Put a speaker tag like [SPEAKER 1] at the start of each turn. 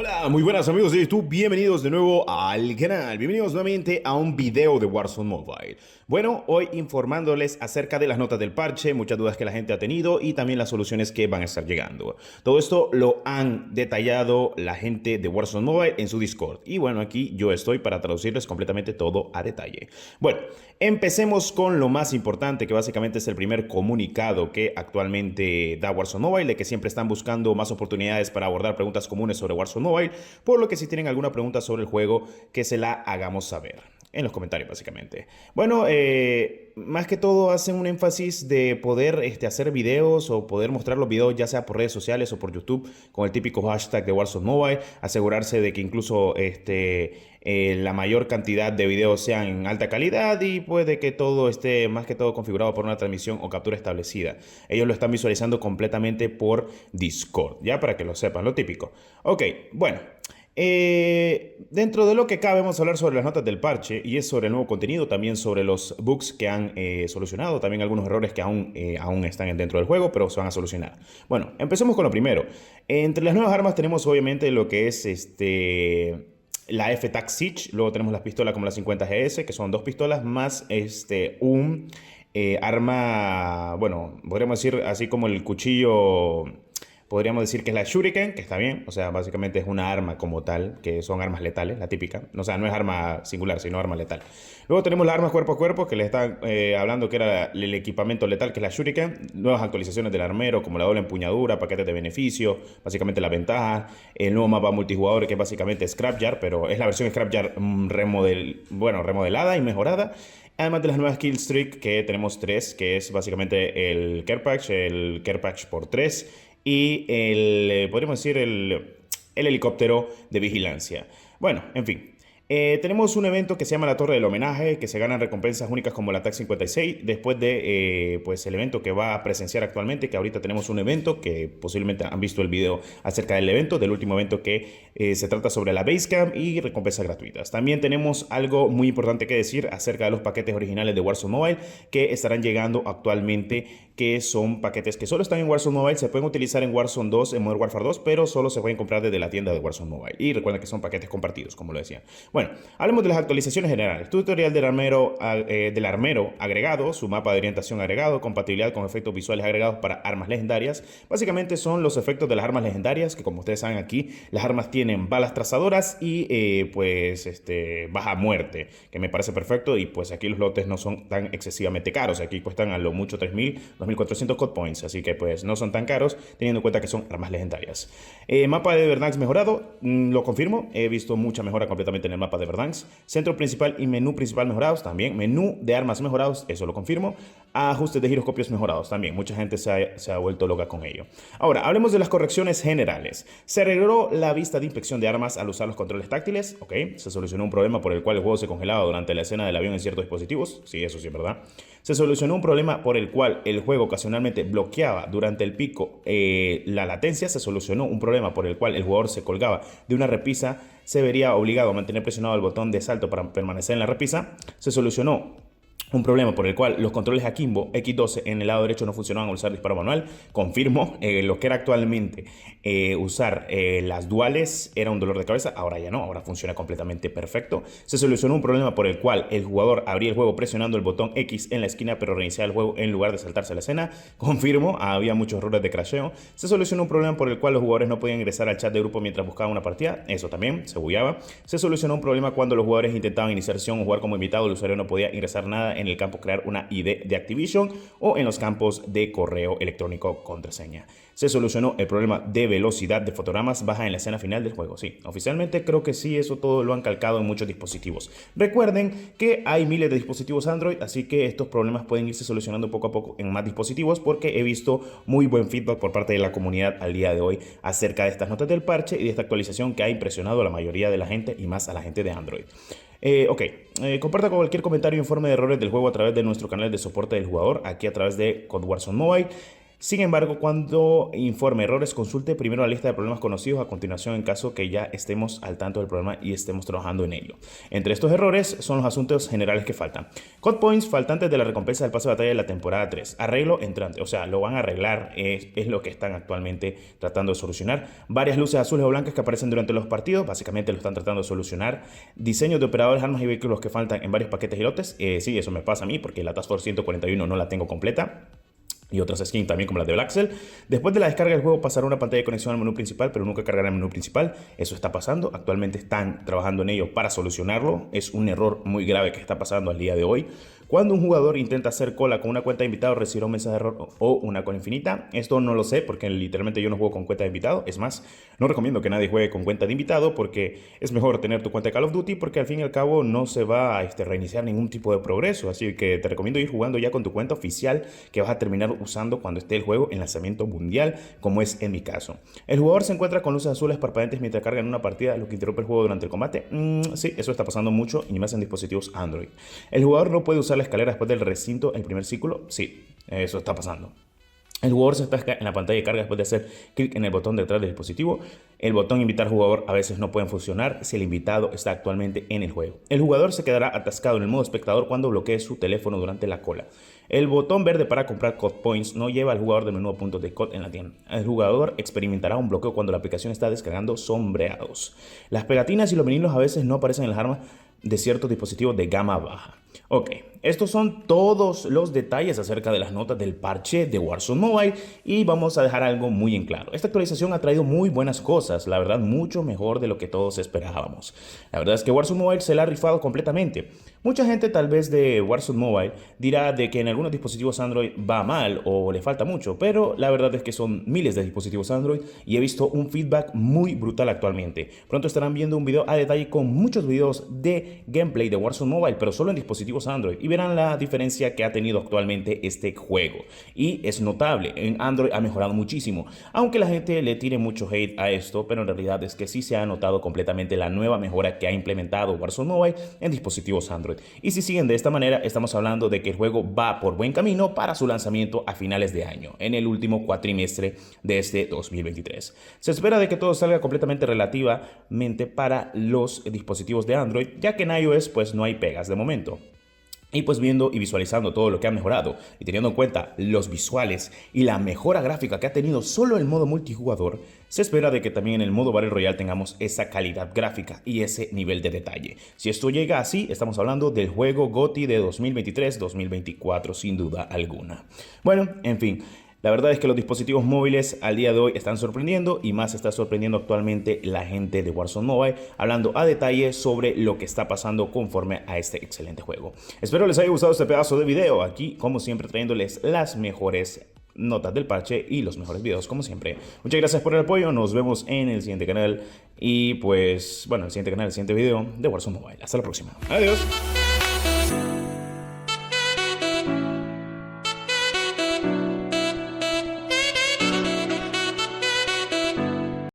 [SPEAKER 1] Hola, muy buenas amigos de YouTube, bienvenidos de nuevo al canal, bienvenidos nuevamente a un video de Warzone Mobile. Bueno, hoy informándoles acerca de las notas del parche, muchas dudas que la gente ha tenido y también las soluciones que van a estar llegando. Todo esto lo han detallado la gente de Warzone Mobile en su Discord y bueno, aquí yo estoy para traducirles completamente todo a detalle. Bueno, empecemos con lo más importante, que básicamente es el primer comunicado que actualmente da Warzone Mobile, de que siempre están buscando más oportunidades para abordar preguntas comunes sobre Warzone Mobile, por lo que si tienen alguna pregunta sobre el juego, que se la hagamos saber en los comentarios básicamente. Bueno, más que todo hacen un énfasis de poder hacer videos o poder mostrar los videos ya sea por redes sociales o por YouTube con el típico hashtag de Warzone Mobile, asegurarse de que incluso la mayor cantidad de videos sean en alta calidad y pues de que todo esté más que todo configurado por una transmisión o captura establecida. Ellos lo están visualizando completamente por Discord, ya para que lo sepan, lo típico. Ok, bueno. Dentro de lo que cabe vamos a hablar sobre las notas del parche y es sobre el nuevo contenido, también sobre los bugs que han solucionado, también algunos errores que aún están dentro del juego, pero se van a solucionar. Bueno, empecemos con lo primero. Entre las nuevas armas tenemos obviamente lo que es la F-Tac Siege, luego tenemos las pistolas como la 50GS, que son dos pistolas más un arma, bueno, podríamos decir así como el cuchillo. Podríamos decir que es la Shuriken, que está bien, o sea, básicamente es una arma como tal, que son armas letales, la típica. O sea, no es arma singular, sino arma letal. Luego tenemos las armas cuerpo a cuerpo, que les están hablando que era el equipamiento letal, que es la Shuriken. Nuevas actualizaciones del armero, como la doble empuñadura, paquetes de beneficio, básicamente la ventaja. El nuevo mapa multijugador, que es básicamente Scrapyard, pero es la versión Scrapyard remodelada y mejorada. Además de las nuevas killstreak, que tenemos tres, que es básicamente el Care Package por 3 y podríamos decir, el helicóptero de vigilancia. Bueno, en fin. Tenemos un evento que se llama la Torre del Homenaje, que se ganan recompensas únicas como la TAC 56, después de pues el evento que va a presenciar actualmente, que ahorita tenemos un evento que posiblemente han visto el video acerca del evento, del último evento que se trata sobre la Basecamp y recompensas gratuitas. También tenemos algo muy importante que decir acerca de los paquetes originales de Warzone Mobile que estarán llegando actualmente, que son paquetes que solo están en Warzone Mobile, se pueden utilizar en Warzone 2, en Modern Warfare 2, pero solo se pueden comprar desde la tienda de Warzone Mobile. Y recuerden que son paquetes compartidos, como lo decía. Bueno, hablemos de las actualizaciones generales. Tutorial del armero agregado, su mapa de orientación agregado, compatibilidad con efectos visuales agregados para armas legendarias. Básicamente son los efectos de las armas legendarias, que como ustedes saben aquí, las armas tienen balas trazadoras y baja muerte, que me parece perfecto. Y pues aquí los lotes no son tan excesivamente caros. Aquí cuestan a lo mucho 3.000, 2.400 code points, así que pues no son tan caros, teniendo en cuenta que son armas legendarias. Mapa de Verdansk mejorado, lo confirmo, he visto mucha mejora completamente en el mapa de Verdansk. Centro principal y menú principal mejorados también. Menú de armas mejorados, eso lo confirmo. Ajustes de giroscopios mejorados también. Mucha gente se ha vuelto loca con ello. Ahora, hablemos de las correcciones generales. Se arregló la vista de inspección de armas al usar los controles táctiles. Ok, se solucionó un problema por el cual el juego se congelaba durante la escena del avión en ciertos dispositivos. Sí, eso sí es verdad. Se solucionó un problema por el cual el juego ocasionalmente bloqueaba durante el pico la latencia. Se solucionó un problema por el cual el jugador se colgaba de una repisa, se vería obligado a mantener presionado el botón de salto para permanecer en la repisa. Se solucionó un problema por el cual los controles Akimbo X12 en el lado derecho no funcionaban al usar disparo manual. Confirmo, lo que era actualmente usar las duales era un dolor de cabeza, ahora ya no, ahora funciona completamente perfecto. Se solucionó un problema por el cual el jugador abría el juego presionando el botón X en la esquina pero reiniciaba el juego en lugar de saltarse la escena. Confirmo, había muchos errores de crasheo. Se solucionó un problema por el cual los jugadores no podían ingresar al chat de grupo mientras buscaban una partida, eso también se bugueaba. Se solucionó un problema cuando los jugadores intentaban iniciar sesión o jugar como invitado, el usuario no podía ingresar nada en el campo crear una ID de Activision o en los campos de correo electrónico contraseña. Se solucionó el problema de velocidad de fotogramas baja en la escena final del juego. Sí, oficialmente creo que sí, eso todo lo han calcado en muchos dispositivos. Recuerden que hay miles de dispositivos Android, así que estos problemas pueden irse solucionando poco a poco en más dispositivos porque he visto muy buen feedback por parte de la comunidad al día de hoy acerca de estas notas del parche y de esta actualización que ha impresionado a la mayoría de la gente y más a la gente de Android. Comparta cualquier comentario o informe de errores del juego a través de nuestro canal de soporte del jugador, aquí a través de COD Warzone Mobile. Sin embargo, cuando informe errores, consulte primero la lista de problemas conocidos a continuación en caso que ya estemos al tanto del problema y estemos trabajando en ello. Entre estos errores son los asuntos generales que faltan. Code points faltantes de la recompensa del pase de batalla de la temporada 3. Arreglo entrante, o sea, lo van a arreglar, es lo que están actualmente tratando de solucionar. Varias luces azules o blancas que aparecen durante los partidos, básicamente lo están tratando de solucionar. Diseños de operadores, armas y vehículos que faltan en varios paquetes y lotes. Sí, eso me pasa a mí porque la Task Force 141 no la tengo completa. Y otras skins también como las de Blackcell. Después de la descarga del juego pasará una pantalla de conexión al menú principal, pero nunca cargará el menú principal. Eso está pasando. Actualmente están trabajando en ello para solucionarlo. Es un error muy grave que está pasando al día de hoy. Cuando un jugador intenta hacer cola con una cuenta de invitado, recibirá un mensaje de error o una cola infinita. Esto no lo sé porque literalmente yo no juego con cuenta de invitado. Es más, no recomiendo que nadie juegue con cuenta de invitado porque es mejor tener tu cuenta de Call of Duty porque al fin y al cabo no se va a reiniciar ningún tipo de progreso. Así que te recomiendo ir jugando ya con tu cuenta oficial que vas a terminar usando cuando esté el juego en lanzamiento mundial, como es en mi caso. El jugador se encuentra con luces azules parpadeantes mientras carga en una partida, lo que interrumpe el juego durante el combate. Sí, eso está pasando mucho y más en dispositivos Android. El jugador no puede usar la escalera después del recinto el primer ciclo. Sí, eso está pasando. El jugador se atasca en la pantalla de carga después de hacer clic en el botón detrás del dispositivo. El botón invitar jugador a veces no pueden funcionar si el invitado está actualmente en el juego. El jugador se quedará atascado en el modo espectador cuando bloquee su teléfono durante la cola. El botón verde para comprar Code Points no lleva al jugador del menú a puntos de COD en la tienda. El jugador experimentará un bloqueo cuando la aplicación está descargando sombreados. Las pegatinas y los vinilos a veces no aparecen en las armas de ciertos dispositivos de gama baja. Ok, estos son todos los detalles acerca de las notas del parche de Warzone Mobile y vamos a dejar algo muy en claro. Esta actualización ha traído muy buenas cosas, la verdad mucho mejor de lo que todos esperábamos. La verdad es que Warzone Mobile se la ha rifado completamente. Mucha gente tal vez de Warzone Mobile dirá de que en algunos dispositivos Android va mal o le falta mucho, pero la verdad es que son miles de dispositivos Android y he visto un feedback muy brutal actualmente. Pronto estarán viendo un video a detalle con muchos videos de gameplay de Warzone Mobile, pero solo en dispositivos Android, y verán la diferencia que ha tenido actualmente este juego. Y es notable, en Android ha mejorado muchísimo, aunque la gente le tire mucho hate a esto, pero en realidad es que sí se ha notado completamente la nueva mejora que ha implementado Warzone Mobile en dispositivos Android. Y si siguen de esta manera, estamos hablando de que el juego va por buen camino para su lanzamiento a finales de año, en el último cuatrimestre de este 2023. Se espera de que todo salga completamente relativamente para los dispositivos de Android, ya que en iOS pues no hay pegas de momento. Y pues viendo y visualizando todo lo que ha mejorado y teniendo en cuenta los visuales y la mejora gráfica que ha tenido solo el modo multijugador, se espera de que también en el modo Battle Royale tengamos esa calidad gráfica y ese nivel de detalle. Si esto llega así, estamos hablando del juego GOTY de 2023-2024 sin duda alguna. Bueno, en fin. La verdad es que los dispositivos móviles al día de hoy están sorprendiendo y más está sorprendiendo actualmente la gente de Warzone Mobile, hablando a detalle sobre lo que está pasando conforme a este excelente juego. Espero les haya gustado este pedazo de video, aquí como siempre trayéndoles las mejores notas del parche y los mejores videos como siempre. Muchas gracias por el apoyo, nos vemos en el siguiente canal y pues bueno, el siguiente video de Warzone Mobile. Hasta la próxima. Adiós.